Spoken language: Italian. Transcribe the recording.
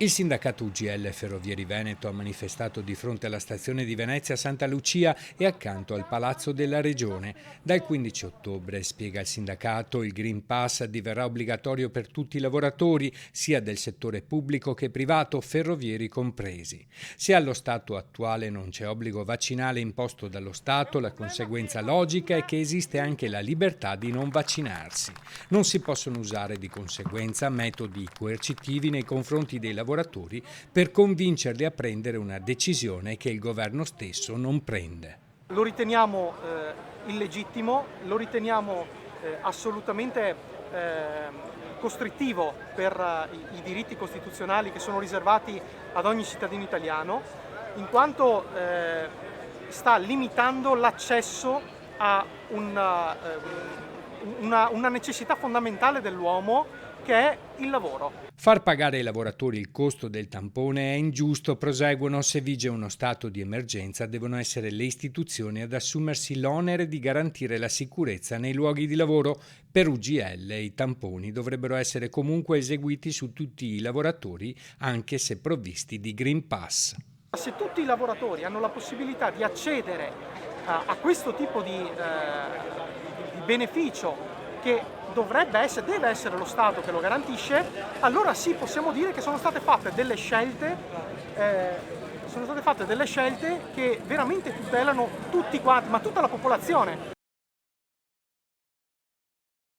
Il sindacato UGL Ferrovieri Veneto ha manifestato di fronte alla stazione di Venezia Santa Lucia e accanto al Palazzo della Regione. Dal 15 ottobre, spiega il sindacato, il Green Pass diverrà obbligatorio per tutti i lavoratori, sia del settore pubblico che privato, ferrovieri compresi. Se allo stato attuale non c'è obbligo vaccinale imposto dallo Stato, la conseguenza logica è che esiste anche la libertà di non vaccinarsi. Non si possono usare di conseguenza metodi coercitivi nei confronti dei lavoratori per convincerli a prendere una decisione che il governo stesso non prende. Lo riteniamo illegittimo, lo riteniamo assolutamente costrittivo per i diritti costituzionali che sono riservati ad ogni cittadino italiano, in quanto sta limitando l'accesso a una necessità fondamentale dell'uomo, che è il lavoro. Far pagare ai lavoratori il costo del tampone è ingiusto, proseguono. Se vige uno stato di emergenza, devono essere le istituzioni ad assumersi l'onere di garantire la sicurezza nei luoghi di lavoro. Per UGL i tamponi dovrebbero essere comunque eseguiti su tutti i lavoratori, anche se provvisti di Green Pass. Se tutti i lavoratori hanno la possibilità di accedere a questo tipo di beneficio, che deve essere lo Stato che lo garantisce, allora sì, possiamo dire che sono state fatte delle scelte che veramente tutelano tutti quanti, ma tutta la popolazione.